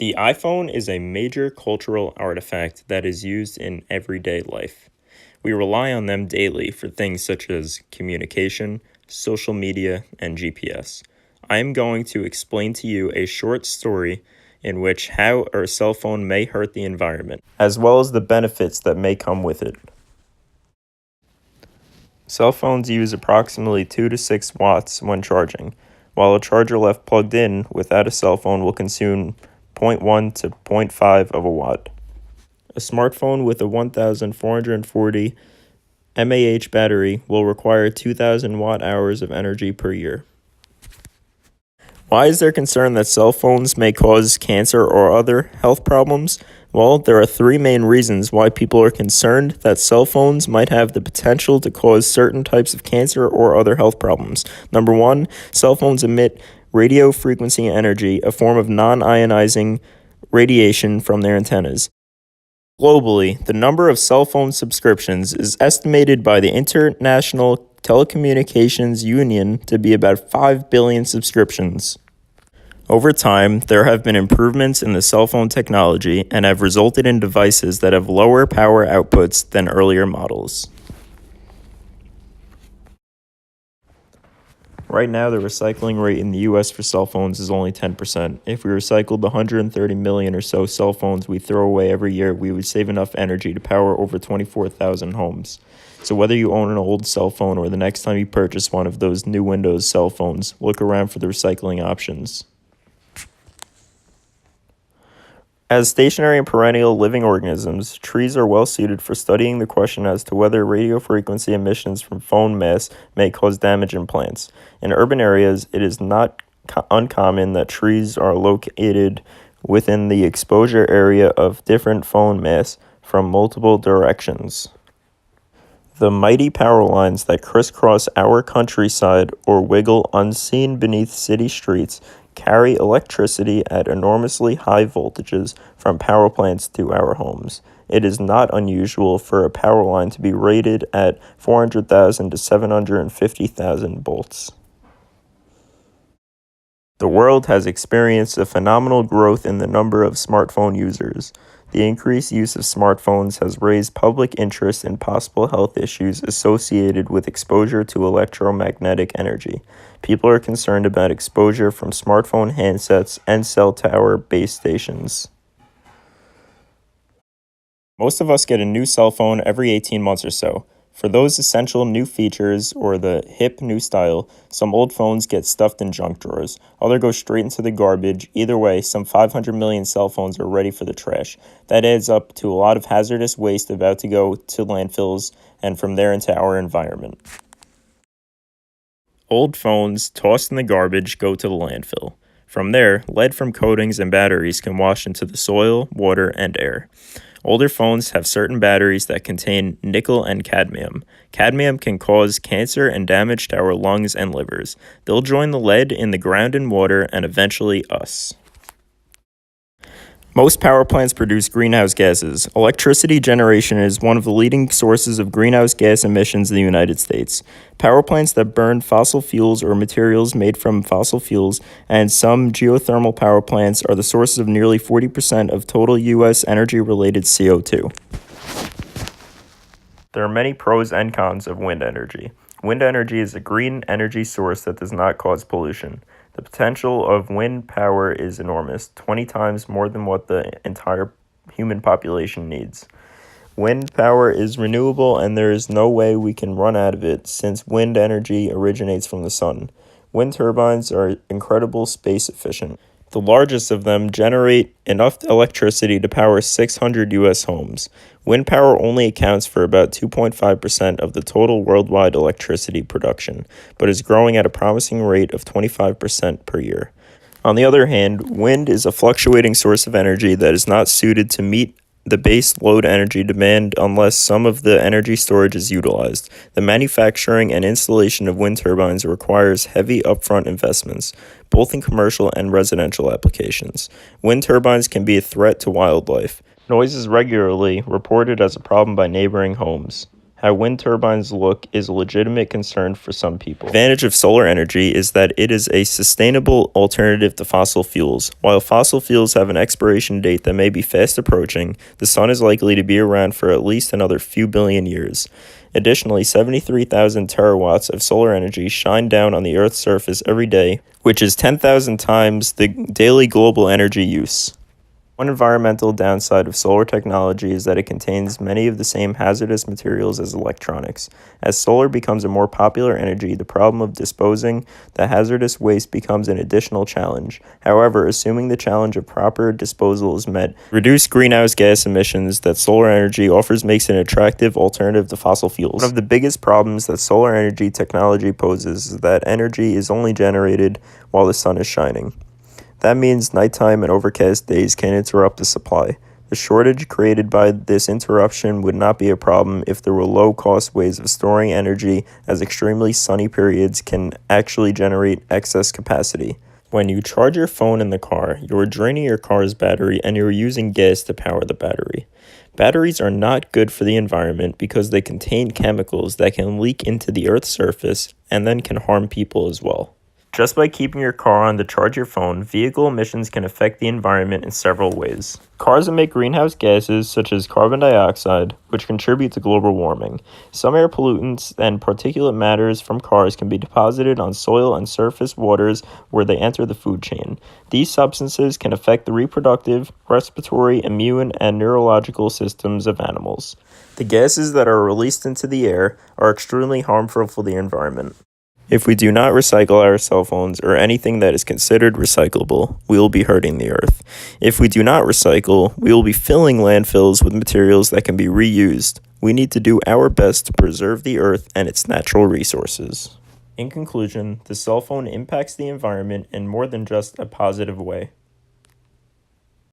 The iPhone is a major cultural artifact that is used in everyday life. We rely on them daily for things such as communication, social media, and GPS. I am going to explain to you a short story in which how our cell phone may hurt the environment, as well as the benefits that may come with it. Cell phones use approximately 2 to 6 watts when charging, while a charger left plugged in without a cell phone will consume 0.1 to 0.5 of a watt. A smartphone with a 1440 mAh battery will require 2,000 watt-hours of energy per year. Why is there concern that cell phones may cause cancer or other health problems? Well, there are three main reasons why people are concerned that cell phones might have the potential to cause certain types of cancer or other health problems. Number one, cell phones emit radio frequency energy, a form of non-ionizing radiation from their antennas. Globally, the number of cell phone subscriptions is estimated by the International Telecommunications Union to be about 5 billion subscriptions. Over time, there have been improvements in the cell phone technology and have resulted in devices that have lower power outputs than earlier models. Right now, the recycling rate in the US for cell phones is only 10%. If we recycled the 130 million or so cell phones we throw away every year, we would save enough energy to power over 24,000 homes. So whether you own an old cell phone or the next time you purchase one of those new Windows cell phones, look around for the recycling options. As stationary and perennial living organisms, trees are well suited for studying the question as to whether radio frequency emissions from phone masts may cause damage in plants. In urban areas, it is not uncommon that trees are located within the exposure area of different phone masts from multiple directions. The mighty power lines that crisscross our countryside or wiggle unseen beneath city streets carry electricity at enormously high voltages from power plants to our homes. It is not unusual for a power line to be rated at 400,000 to 750,000 volts. The world has experienced a phenomenal growth in the number of smartphone users. The increased use of smartphones has raised public interest in possible health issues associated with exposure to electromagnetic energy. People are concerned about exposure from smartphone handsets and cell tower base stations. Most of us get a new cell phone every 18 months or so. For those essential new features or the hip new style, some old phones get stuffed in junk drawers. Others go straight into the garbage. Either way, some 500 million cell phones are ready for the trash. That adds up to a lot of hazardous waste about to go to landfills and from there into our environment. Old phones tossed in the garbage go to the landfill. From there, lead from coatings and batteries can wash into the soil, water, and air. Older phones have certain batteries that contain nickel and cadmium. Cadmium can cause cancer and damage to our lungs and livers. They'll join the lead in the ground and water and eventually us. Most power plants produce greenhouse gases. Electricity generation is one of the leading sources of greenhouse gas emissions in the United States. Power plants that burn fossil fuels or materials made from fossil fuels and some geothermal power plants are the sources of nearly 40% of total U.S. energy-related CO2. There are many pros and cons of wind energy. Wind energy is a green energy source that does not cause pollution. The potential of wind power is enormous, 20 times more than what the entire human population needs. Wind power is renewable and there is no way we can run out of it since wind energy originates from the sun. Wind turbines are incredibly space efficient. The largest of them generate enough electricity to power 600 U.S. homes. Wind power only accounts for about 2.5% of the total worldwide electricity production, but is growing at a promising rate of 25% per year. On the other hand, wind is a fluctuating source of energy that is not suited to meet the base load energy demand unless some of the energy storage is utilized. The manufacturing and installation of wind turbines requires heavy upfront investments, both in commercial and residential applications. Wind turbines can be a threat to wildlife. Noise is regularly reported as a problem by neighboring homes. how wind turbines look is a legitimate concern for some people. The advantage of solar energy is that it is a sustainable alternative to fossil fuels. While fossil fuels have an expiration date that may be fast approaching, the sun is likely to be around for at least another few billion years. Additionally, 73,000 terawatts of solar energy shine down on the Earth's surface every day, which is 10,000 times the daily global energy use. One environmental downside of solar technology is that it contains many of the same hazardous materials as electronics. As solar becomes a more popular energy, the problem of disposing the hazardous waste becomes an additional challenge. However, assuming the challenge of proper disposal is met, reduced greenhouse gas emissions that solar energy offers makes an attractive alternative to fossil fuels. One of the biggest problems that solar energy technology poses is that energy is only generated while the sun is shining. That means nighttime and overcast days can interrupt the supply. The shortage created by this interruption would not be a problem if there were low-cost ways of storing energy, as extremely sunny periods can actually generate excess capacity. When you charge your phone in the car, you are draining your car's battery and you are using gas to power the battery. Batteries are not good for the environment because they contain chemicals that can leak into the Earth's surface and then can harm people as well. Just by keeping your car on to charge your phone, vehicle emissions can affect the environment in several ways. Cars emit greenhouse gases such as carbon dioxide, which contribute to global warming. Some air pollutants and particulate matters from cars can be deposited on soil and surface waters where they enter the food chain. These substances can affect the reproductive, respiratory, immune, and neurological systems of animals. The gases that are released into the air are extremely harmful for the environment. If we do not recycle our cell phones or anything that is considered recyclable, we will be hurting the earth. If we do not recycle, we will be filling landfills with materials that can be reused. We need to do our best to preserve the earth and its natural resources. In conclusion, the cell phone impacts the environment in more than just a positive way.